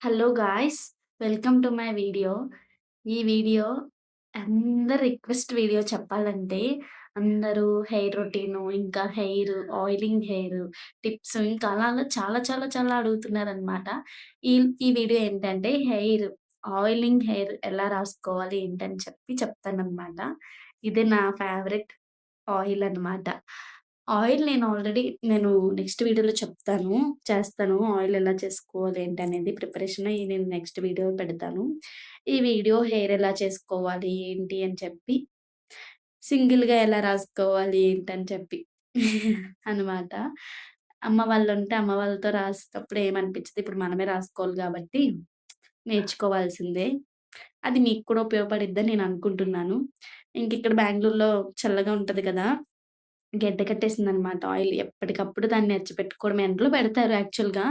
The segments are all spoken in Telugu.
Hello guys! Welcome to my video. ఈ వీడియో అందరి రిక్వెస్ట్ వీడియో చెప్పాలంటే, అందరూ హెయిర్ రొటీను, ఇంకా ఆయిలింగ్ హెయిర్ టిప్స్ ఇంకా అలా అలా చాలా చాలా చాలా అడుగుతున్నారనమాట. ఈ ఈ వీడియో ఏంటంటే ఆయిలింగ్ హెయిర్ ఎలా రాసుకోవాలి ఏంటని చెప్తాననమాట. ఇది నా ఫేవరెట్ ఆయిల్ అనమాట. ఆయిల్ నేను నెక్స్ట్ వీడియోలో చేస్తాను. ఆయిల్ ఎలా చేసుకోవాలి ఏంటనేది ప్రిపరేషన్ నేను నెక్స్ట్ వీడియో పెడతాను. ఈ వీడియో హెయిర్ ఎలా చేసుకోవాలి ఏంటి అని చెప్పి, సింగిల్‌గా ఎలా రాసుకోవాలి ఏంటని చెప్పి అనమాట. అమ్మ వాళ్ళతో రాసేటప్పుడు ఏమనిపించదు. ఇప్పుడు మనమే రాసుకోవాలి గాబట్టి నేర్చుకోవాల్సిందే. అది మీకు కూడా ఉపయోగపడిద్దని నేను అనుకుంటున్నాను. ఇంకిక్కడ బెంగుళూరులో చల్లగా ఉంటది కదా! గడ్డ కట్టేసిందనమాట ఆయిల్. ఎప్పటికప్పుడు దాన్ని తెచ్చిపెట్టుకోవడం. ఎండలో పెడతారు యాక్చువల్‌గా.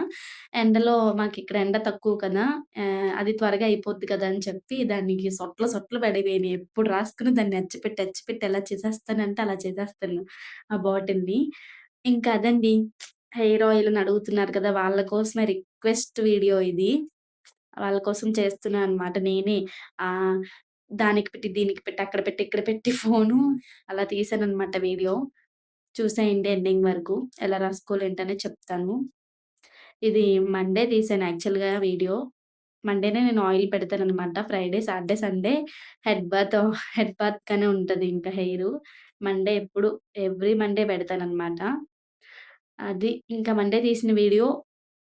ఎండలో మాకిక్కడ ఎండ తక్కువ కదా! అది త్వరగా అయిపోద్ది కదా! అని చెప్పి దానికి సొట్లు సొట్లు పడిపోయినియి. ఎప్పుడు రాసుకున్న దాన్ని అచ్చిపెట్టి ఎలా చేసేస్తానంటే అలా చేసేస్తాను ఆ బాటిల్‌ని. ఇంకా అదండి. హెయిర్ ఆయిల్ అని అడుగుతున్నారు కదా! వాళ్ళ కోసమే రిక్వెస్ట్ వీడియో ఇది. వాళ్ళ కోసం చేస్తున్నా అనమాట నేనే. ఆహ్, దానికి పెట్టి, దీనికి పెట్టి, అక్కడ పెట్టి, ఇక్కడ పెట్టి ఫోను అలా తీశాననమాట వీడియో. చూసేయండి ఎండింగ్ వరకు. ఎలా రాసుకోవాలి ఏంటనేది చెప్తాను. ఇది మండే తీశాను యాక్చువల్‌గా వీడియో. మండేనే నేను ఆయిల్ పెడతాననమాట. Friday, Saturday, Sunday head bath head బాత్‌కనే ఉంటది ఇంకా హెయిరు. మండే ఎప్పుడు ఎవ్రీ మండే పెడతాననమాట. అది ఇంకా మండే తీసిన వీడియో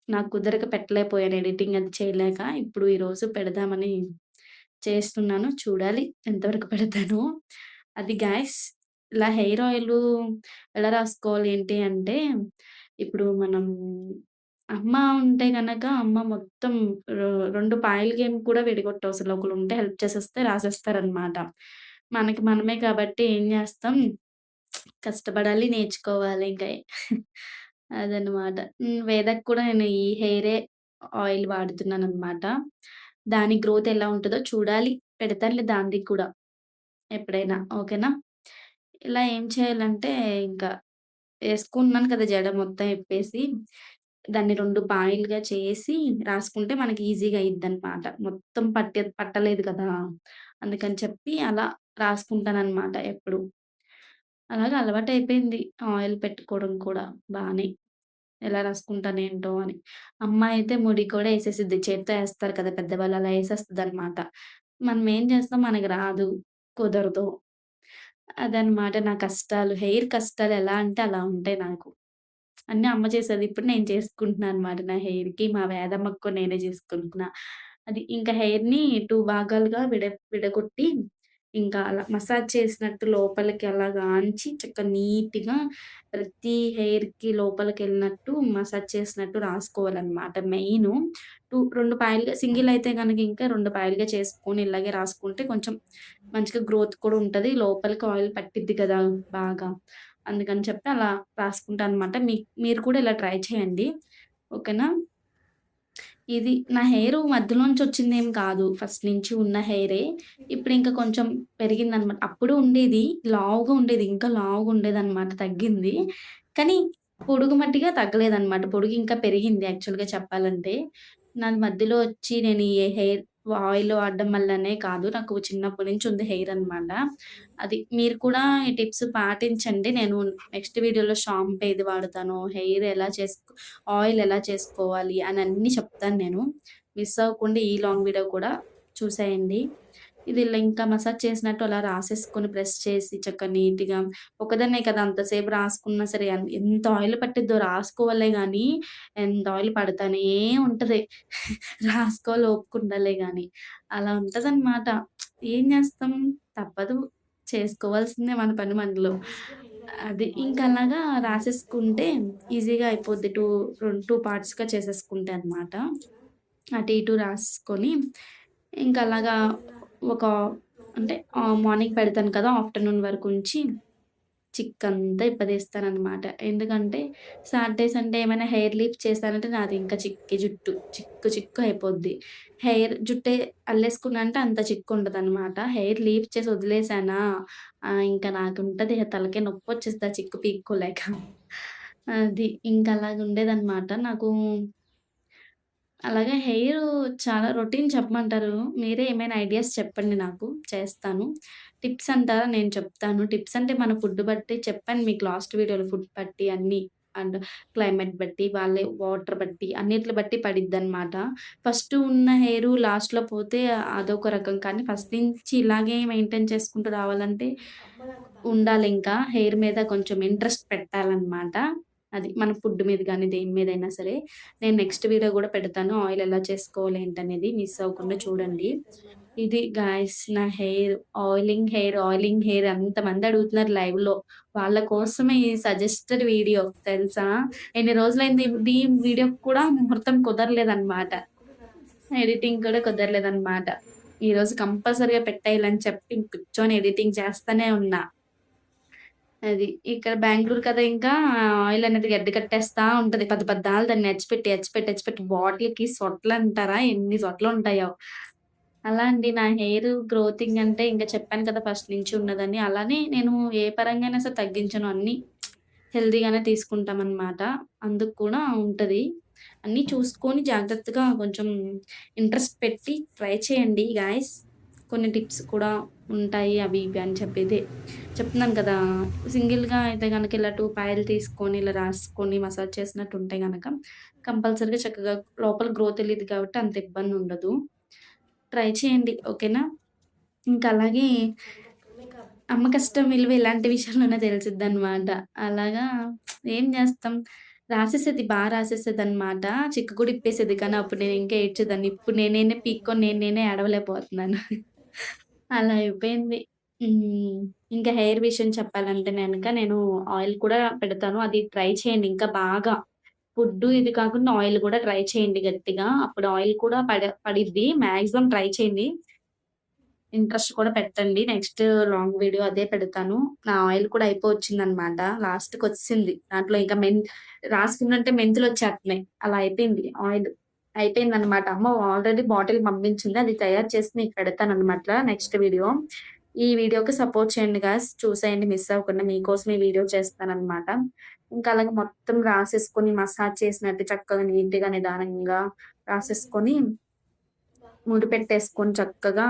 నాకు కుదరక పెట్టలేకపోయాను ఎడిటింగ్ అది చేయలేక. ఇప్పుడు ఈరోజు పెడదామని చేస్తున్నాను. చూడాలి ఎంతవరకు పెడతానో. అది గాయ్స్ ఇలా హెయిర్ ఆయిలు ఎలా రాసుకోవాలి ఏంటి అంటే, ఇప్పుడు మనం అమ్మ ఉంటే గనక అమ్మ మొత్తం రొ 2 పాయల గేమ్ కూడా విడగొట్టవసరం ఒకళ్ళుంటే హెల్ప్ చేసేస్తే రాసేస్తారనమాట. మనకి మనమే కాబట్టి ఏం జేస్తాం, కష్టపడాలి, నేర్చుకోవాలి ఇంక. అదనమాట. వేదకి కూడా నేను ఈ హెయిరే ఆయిల్ వాడుతున్నాననమాట. దాని గ్రోత్ ఎలా ఉంటదో చూడాలి. పెడతానులే దానిది కూడా ఎప్పుడైనా. ఓకేనా? ఇలా ఏం చేయాలంటే ఇంకా ఏసుకుంటున్నాను కదా! జడ మొత్తం ఇప్పేసి, దాన్ని 2 పాయలుగా చేసి రాసుకుంటే మనకి ఈజీగా అయ్యిద్దనమాట. మొత్తం పట్టలేదు కదా! అందుకని చెప్పి అలా రాసుకుంటాననమాట ఎప్పుడు. అలాగా అలవాటయిపోయింది ఆయిల్ పెట్టుకోవడం కూడా బానే. ఎలా రాసుకుంటానేంటో అని. అమ్మ అయితే ముడి కూడా ఏసేసిద్ది. చేత్తో ఏస్తారు కదా! పెద్దవాళ్ళు అలా ఏసేస్తదనమాట. మనమేం చేస్తాం మనకి రాదు, కుదరదు. అదనమాట నా కష్టాలు. హెయిర్ కష్టాలు ఎలా అంటే అలా ఉంటాయి నాకు. అన్నీ అమ్మ చేసేది. ఇప్పుడు నేను చేసుకుంటున్నా అనమాట నా హెయిర్‌కి. మా వేదమ్మకి కూడా నేనే చేసుకుంటున్నా. అది ఇంకా హెయిర్‌ని 2 భాగాలుగా విడగొట్టి, ఇంకా అలా మసాజ్ చేసినట్టు లోపలికి అలాగా ఆంచి చక్కగా నీట్‌గా ప్రతి హెయిర్‌కి లోపలికెళ్ళినట్టు మసాజ్ చేసినట్టు రాసుకోవాలనమాట మెయిను. 2 పాయలుగా సింగిల్ అయితే గనక ఇంకా 2 పాయలుగా చేసుకొని ఇలాగే రాసుకుంటే కొంచెం మంచిగా గ్రోత్ కూడా ఉంటది. లోపలికి ఆయిల్ పట్టిద్ది కదా బాగా. అందుకని చెప్పి అలా రాసుకుంటా అనమాట. మీరు కూడా ఇలా ట్రై చేయండి. ఓకేనా? ఇది నా హెయిరు మధ్యలోంచి వచ్చిందేం కాదు. ఫస్ట్ నుంచి ఉన్న హెయిరే. ఇప్పుడింక కొంచెం పెరిగిందనమాట. అప్పుడు ఉండేది. లావుగా ఉండేది. ఇంకా లావుగా ఉండేదనమాట. తగ్గింది. కానీ పొడుగు మట్టిగా తగ్గలేదనమాట. పొడుగు ఇంకా పెరిగింది యాక్చువల్‌గా చెప్పాలంటే. నాది మధ్యలో వచ్చి నేను ఈ ఆయిల్ వాడడం వల్లనే కాదు. నాకు చిన్నప్పటి నుంచి ఉంది హెయిర్ అనమాట. అది మీరు కూడా ఈ టిప్స్ పాటించండి. నేను నెక్స్ట్ వీడియోలో షాంపూ ఏది వాడతానో, ఆయిల్ ఎలా చేసుకోవాలి అని అన్నీ చెప్తాను నేను. మిస్ అవ్వకుండా ఈ లాంగ్ వీడియో కూడా చూసేయండి. ఇది ఇలా ఇంకా మసాజ్ చేసినట్టు అలా రాసేసుకొని ప్రెస్ చేసి చక్కగా నీట్‌గా ఒకదాన్నే కదా! అంతసేపు రాసుకున్నా సరే ఎంత ఆయిల్ పట్టిద్దో రాసుకోవాలే గానీ, ఎంత ఆయిల్ పడతానే ఉంటది. రాసుకోవాలి ఓపిక ఉండాలే గానీ. అలా ఉంటదనమాట. ఏం చేస్తాం తప్పదు. చేసుకోవాల్సిందే మన పని మనలో. అది ఇంక అలాగా రాసేసుకుంటే ఈజీగా అయిపోద్ది. 2 పార్ట్స్‌గా చేసేసుకుంటే అనమాట. అటు ఇటు రాసుకొని ఇంకలాగా ఒక అంటే మార్నింగ్ పెడతాను కదా! ఆఫ్టర్‌నూన్ వరకుంచి చిక్కంతా ఇప్పదీస్తాననమాట. ఎందుకంటే సాటర్‌డే, సండే ఏమైనా హెయిర్ లీప్ చేశానంటే నాది ఇంకా చిక్కి జుట్టు. చిక్కు చిక్కు అయిపోద్ది. జుట్టే అల్లేసుకున్నా అంత చిక్కుండదనమాట. హెయిర్ లీప్ చేసి వదిలేసానా ఇంకా నాకుంటది తలకాయ నొప్పొచ్చేస్తది ఆ చిక్కు పీక్కోలేక. అది. ఇంకలాగుండేదనమాట. నాకు అలాగే హెయిరు చాలా రొటీన్ చెప్పమంటారు. మీరే ఏమైనా ఐడియాస్ చెప్పండి నాకు చేస్తాను. టిప్స్ అంటారా నేను చెప్తాను. టిప్స్ అంటే మన ఫుడ్ బట్టి చెప్పాను మీకు లాస్ట్ వీడియోలో ఫుడ్ బట్టి అన్నీ. అండ్ క్లైమేట్ బట్టి, వాళ్ళే వాటర్ బట్టి అన్నిట్లి బట్టి పడిద్దనమాట. ఫస్ట్ ఉన్న హెయిరు లాస్ట్‌లో పోతే అదొక రకం. కానీ ఫస్ట్ నుంచి ఇలాగే మెయింటైన్ చేసుకుంటూ రావాలంటే ఉండాలింకా. హెయిర్ మీద కొంచెం ఇంట్రెస్ట్ పెట్టాలనమాట. అది మన ఫుడ్ మీద గాని, దేని మీదైనా సరే. నేను నెక్స్ట్ వీడియో గూడా పెడతాను. ఆయిల్ ఎలా చేసుకోవాలి ఏంటనేది మిస్ అవ్వకుండా చూడండి. ఇది గాయ్స్ నా హెయిర్. ఆయిలింగ్ హెయిర్ అంతమంది అడుగుతున్నారు లైవ్‌లో. వాళ్ళ కోసమే ఈ సజెస్టెడ్ వీడియో తెలుసా? ఎన్ని రోజులైంది ఈ వీడియోకి కూడా ముహూర్తం కుదరలేదనమాట. ఎడిటింగ్ కూడా కుదరలేదనమాట. ఈరోజు కంపల్సరీగా పెట్టేయాలని చెప్పి కూర్చొని ఎడిటింగ్ చేస్తానే ఉన్నా. అది. ఇక్కడ బెంగుళూరు కదా ఇంకా ఆయిల్ అనేది గడ్డ కట్టేస్తా ఉంటది. పద్దాలు దాన్ని ఎచ్చిపెట్టి బాటిల్‌కి సొట్లంటారా? ఎన్ని సొట్లుంటాయో. అలా అండి నా హెయిర్ గ్రోతింగ్ అంటే ఇంక చెప్పాను కదా! ఫస్ట్ నుంచి ఉన్నదని. అలానే నేను ఏ పరంగా అయినా సరే తగ్గించను. అన్నీ హెల్తీగానే తీసుకుంటామనమాట. అందుకు కూడా ఉంటది. అన్నీ చూసుకొని జాగ్రత్తగా కొంచెం ఇంట్రెస్ట్ పెట్టి ట్రై చేయండి గాయ్స్. కొన్ని టిప్స్ కూడా ఉంటాయి అవి ఇవి అని చెప్పేదే చెప్తున్నాను కదా! సింగిల్‌గా అయితే గనక ఇలా 2 పాయలు తీసుకొని ఇలా రాసుకొని మసాజ్ చేసినట్టు ఉంటే గనక కంపల్సరీగా చక్కగా లోపల గ్రోత్ ఎళ్ళిద్ది కాబట్టి అంత ఇబ్బందుండదు. ట్రై చేయండి. ఓకేనా? ఇంకా అలాగే అమ్మ కష్టం విలువ ఇలాంటి విషయంలోనే తెలిసిద్దనమాట. అలాగా ఏం జేస్తాం, రాసేసేదనమాట. చిక్కు కూడా ఇప్పేసేది. కానీ అప్పుడు నేను ఇంకా ఏడ్చేదాన్ని. ఇప్పుడు నేనే పీక్కొని నేనే ఏడవలేకపోతున్నాను. అలా అయిపోయింది. హ్మ్. ఇంకా హెయిర్ విషయం చెప్పాలంటే గనక నేను ఆయిల్ కూడా పెడతాను. అది ట్రై చేయండి ఇంకా బాగా. ఫుడ్డు ఇది కాకుండా ఆయిల్ గూడా ట్రై చేయండి గట్టిగా. అప్పుడు ఆయిల్ కూడా పడిద్ది. మాక్సిమం ట్రై చేయండి. ఇంట్రెస్ట్ కూడా పెట్టండి. నెక్స్ట్ లాంగ్ వీడియో అదే పెడతాను. నా ఆయిల్ కూడా అయిపోవచ్చిందనమాట. లాస్ట్‌కొచ్చేసింది. దాంట్లో ఇంకా రాసుకున్నట్టే మెంతులొచ్చేత్తన్నాయి. అలా అయిపోయింది ఆయిల్. అయిపోయిందనమాట. అమ్మ ఆల్రెడీ బాటిల్ పంపించింది. అది తయారు చేసి మీకు పెడతాననమాట నెక్స్ట్ వీడియో. ఈ వీడియోకి సపోర్ట్ చేయండి గాయ్స్. చూసేయండి మిస్ అవ్వకుండా. మీకోసం ఈ వీడియో చేస్తాననమాట. ఇంకా అలాగే మొత్తం రాసేసుకొని మసాజ్ చేసినట్టు చక్కగా నీట్‌గా నిదానంగా రాసేసుకొని ముడిపెట్టేసుకొని చక్కగా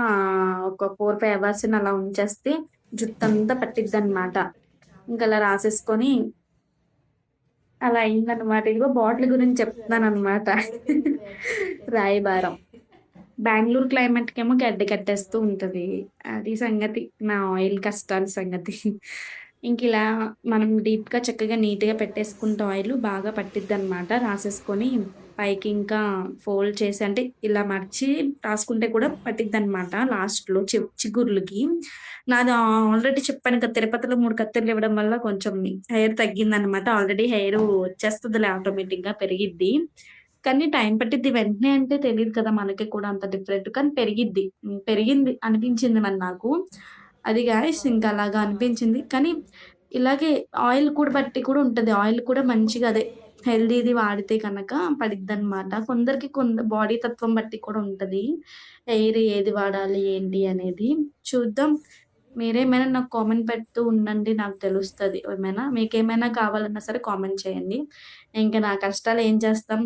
ఒక 4, 5 అవర్స్‌ని అలా ఉంచేస్తే జుట్టంతా పట్టిద్దనమాట. ఇంకలా రాసేసుకొని అలా అయిందనమాట. ఇదిగో బాటిల్ గురించి చెప్తున్నాననమాట. రాయబారం. బెంగుళూరు క్లైమేట్‌కేమో గడ్డ కట్టేస్తూ ఉంటది. అది సంగతి. నా ఆయిల్ కష్టాల సంగతి. ఇంకిలా మనం డీప్‌గా చక్కగా నీట్‌గా పెట్టేసుకుంటే ఆయిలు బాగా పట్టిద్దనమాట. రాసేసుకొని పైకి ఇంకా ఫోల్డ్ చేసి అంటే ఇలా మడిచి రాసుకుంటే కూడా పట్టిద్దనమాట లాస్ట్‌లో చిగుర్లుకి. నాది ఆల్రెడీ చెప్పాను కదా! తిరుపతిలో 3 కత్తెరలు ఇవ్వడం వల్ల కొంచెం హెయిర్ తగ్గిందనమాట. ఆల్రెడీ హెయిరు వచ్చేస్తదిలే ఆటోమేటిక్‌గా పెరిగిద్ది. కానీ టైం పట్టిద్ది. వెంటనే అంటే తెలీదు కదా! మనకి కూడా అంత డిఫరెంట్. కానీ పెరిగిద్ది. పెరిగింది అనిపించింది మరి నాకు. అది గాయ్స్ ఇంక అలాగా అనిపించింది. కానీ ఇలాగే ఆయిల్ కూడా బట్టి కూడా ఉంటది. ఆయిల్ కూడా మంచిగా అదే హెల్తీది వాడితే గనక పడిద్దనమాట. కొందరికి బాడీ తత్వం బట్టి కూడా ఉంటది. హెయిర్ ఏది వాడాలి ఏంటి అనేది. చూద్దాం. మీరేమైనా నాకు కామెంట్ పెడుతూ ఉండండి. నాకు తెలుస్తది ఏమైనా. మీకేమైనా కావాలన్నా సరే కామెంట్ చేయండి. ఇంక నా కష్టాలు ఏం చేస్తాం.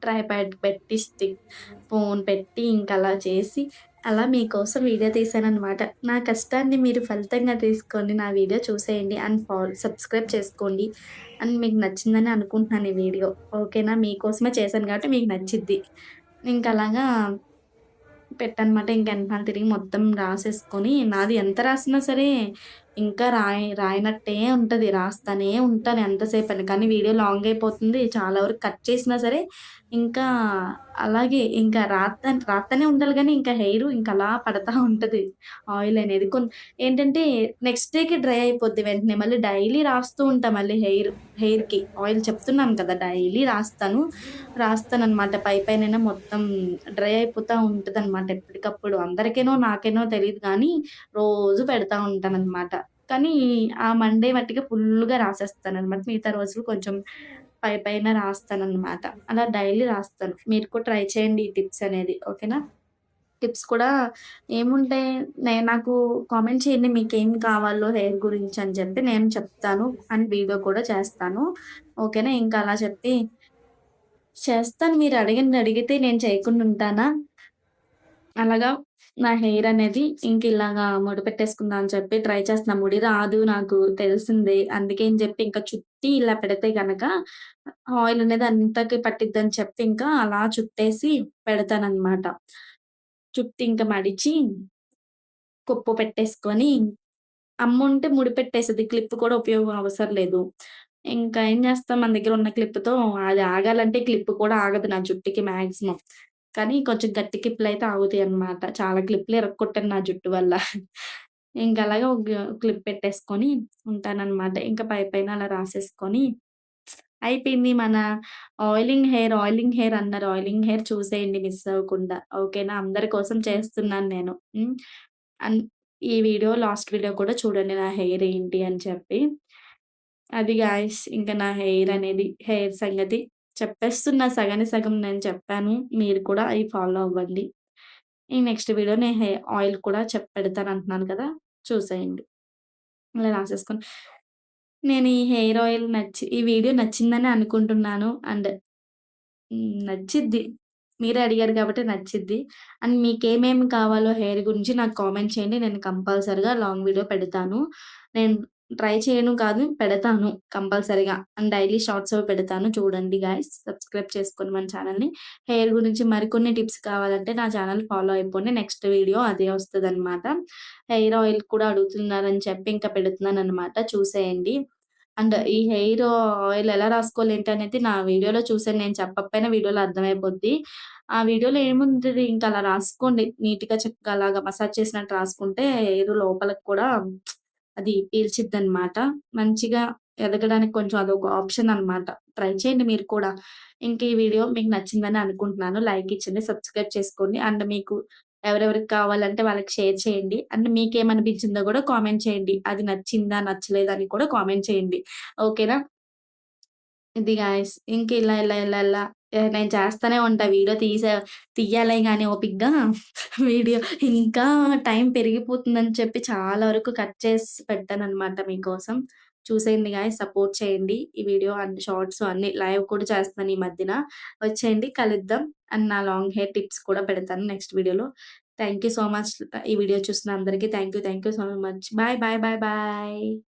ట్రైపాడ్ పెట్టి ఫోన్ పెట్టి ఇంకలా చేసి, అలా మీకోసం వీడియో తీశాననమాట. నా కష్టాన్ని మీరు ఫలితంగా తీసుకోండి. నా వీడియో చూసేయండి అండ్ సబ్స్క్రైబ్ చేసుకోండి. అండ్ మీకు నచ్చిందని అనుకుంటున్నాను ఈ వీడియో. ఓకేనా? మీకోసమే చేశాను కాబట్టి మీకు నచ్చిద్ది. ఇంకలాగా పెట్టనమాట. ఇంక ఎనకమాల తిరిగి మొత్తం రాసేసుకొని నాది ఎంత రాసినా సరే ఇంకా రాయనట్టే ఉంటది. రాస్తానే ఉంటాను ఎంతసేపని. కానీ వీడియో లాంగ్ అయిపోతుంది. చాలా వరకు కట్ చేసినా సరే ఇంకా అలాగే ఇంకా రాత్తనే ఉండాలి గానీ ఇంకా హెయిరు ఇంక అలా పడతా ఉంటది. ఆయిల్ అనేది. ఏంటంటే నెక్స్ట్ డేకి డ్రై అయిపోద్ది వెంటనే. మళ్ళీ డైలీ రాస్తూ ఉంటా మళ్ళీ హెయిర్‌కి ఆయిల్ చెప్తున్నాను కదా! డైలీ రాస్తాననమాట. పైనైనా మొత్తం డ్రై అయిపోతా ఉంటదనమాట ఎప్పటికప్పుడు. అందరికేనో, నాకేనో తెలీదు గానీ, రోజు పెడతా ఉంటాననమాట. కానీ, ఆ మండే మట్టికి ఫుల్లుగా రాసేస్తాననమాట. మిగతా రోజులు కొంచెం పైన రాస్తాననమాట. అలా డైలీ రాస్తాను. మీరు కూడా ట్రై చేయండి ఈ టిప్స్ అనేది. ఓకేనా? టిప్స్ కూడా ఏముంటాయి, నాకు కామెంట్ చేయండి మీకేం కావాలో హెయిర్ గురించి అని చెప్పి నేను చెప్తాను. అండ్ వీడియో కూడా చేస్తాను. ఓకేనా? ఇంకా అలా చెప్పి చేస్తాను. మీరు అడిగింది అడిగితే నేను చేయకుండా ఉంటానా? అలాగా నా హెయిర్ అనేది ఇలాగా ముడి పెట్టేసుకుందాం అని చెప్పి ట్రై చేస్తున్నా. ముడి రాదు నాకు తెలిసిందే. అందుకే అని చెప్పి ఇంకా చుట్టి ఇలా పెడితే గనక ఆయిల్ అనేది అంతకి పట్టిద్దని చెప్పి ఇంకా అలా చుట్టేసి పెడతాననమాట. చుట్టి ఇంక మడిచి కొప్పు పెట్టేసుకొని అమ్ముంటే ముడిపెట్టేసేది. క్లిప్ కూడా ఉపయోగం అవసరం లేదు. ఇంకా ఏం చేస్తాం మన దగ్గర ఉన్న క్లిప్‌తో అది ఆగాలంటే క్లిప్ కూడా ఆగదు నా జుట్టుకి మాక్సిమం. కానీ కొంచెం గట్టి క్లిప్‌లయితే ఆగుతాయన్నమాట. చాలా క్లిప్‌లు ఇరక్కొట్టాను నా జుట్టు వల్ల. ఇంక అలాగా ఒక క్లిప్ పెట్టేసుకొని ఉంటానన్నమాట. ఇంకా పైపైన అలా రాసేసుకొని అయిపోయింది మన ఆయిలింగ్ హెయిర్ అన్నారు. ఆయిలింగ్ హెయిర్ చూసేయండి మిస్ అవ్వకుండా. ఓకేనా? అందరి కోసం చేస్తున్నాను నేను. హ్మ్. అన్ ఈ లాస్ట్ వీడియో కూడా చూడండి నా హెయిర్ ఏంటి అని చెప్పి. అది గాయ్స్ ఇంక నా హెయిర్ సంగతి చెప్పేస్తున్నా సగానికి సగం నేను చెప్పాను. మీరు కూడా అయి ఫాలో అవ్వండి. ఈ నెక్స్ట్ వీడియో నేను ఆయిల్ కూడా పెడతానంటున్నాను కదా! చూసేయండి. ఇలా రాసేసుకొని నేను ఈ వీడియో నచ్చిందని అనుకుంటున్నాను. నచ్చిద్ది. మీరే అడిగారు కాబట్టి నచ్చిద్ది. అండ్ మీకేమేమి కావాలో హెయిర్ గురించి నాకు కామెంట్ చేయండి. నేను కంపల్సరీగా లాంగ్ వీడియో పెడతాను. నేను ట్రై చేయను కాదు, పెడతాను కంపల్సరీగా. అండ్ డైలీ షార్ట్స్ అవి పెడతాను. చూడండి గైస్. సబ్స్క్రైబ్ చేసుకోండి మన ఛానెల్‌ని. హెయిర్ గురించి మరికొన్ని టిప్స్ కావాలంటే నా ఛానెల్ ఫాలో అయిపోండి. నెక్స్ట్ వీడియో అదే వస్తదనమాట. హెయిర్ ఆయిల్ కూడా అడుగుతున్నారని చెప్పి ఇంకా పెడుతున్నాననమాట. చూసేయండి. అండ్ ఈ హెయిర్ ఆయిల్ ఎలా రాసుకోవాలి ఏంటనేది నా వీడియోలో చూసాను. నేను చెప్పకపోయినా వీడియోలో అర్థమైపోద్ది. ఆ వీడియోలో ఏముంటది ఇంక అలా రాసుకోండి. నీట్‌గా చక్కగా అలాగా మసాజ్ చేసినట్టు రాసుకుంటే హెయిర్ లోపలికి కూడా అది పీల్చిద్దనమాట. మంచిగా ఎదగడానికి కొంచెం అదొక ఆప్షన్ అనమాట. ట్రై చేయండి మీరు కూడా. ఇంక ఈ వీడియో మీకు నచ్చిందని అనుకుంటున్నాను. లైక్ ఇచ్చండి, సబ్స్క్రైబ్ చేసుకోండి. అండ్ మీకు ఎవరెవరికి కావాలంటే వాళ్ళకి షేర్ చేయండి. అండ్ మీకేమనిపించిందో గూడా కామెంట్ చేయండి. అది నచ్చిందా? నచ్చలేదా? అని కూడా కామెంట్ చేయండి. ఓకేనా? ఇది గాయ్స్. ఇంక ఇలా నేను చేస్తానే ఉంటా. తీయాలే గాని ఓపికగా వీడియో ఇంకా టైం పెరిగిపోతుందని చెప్పి చాలా వరకు కట్ చేసి పెట్టాననమాట మీకోసం. చూసేయండి గాయ్స్. సపోర్ట్ చేయండి. ఈ వీడియో అండ్ షార్ట్స్ అన్నీ లైవ్ కూడా చేస్తున్నాను ఈ మధ్యన. వచ్చేయండి కలుద్దాం. అండ్ నా లాంగ్ హెయిర్ టిప్స్ కూడా పెడతాను నెక్స్ట్ వీడియోలో. Thank you so much. ఈ వీడియో చూసిన అందరికి thank you so much. Bye.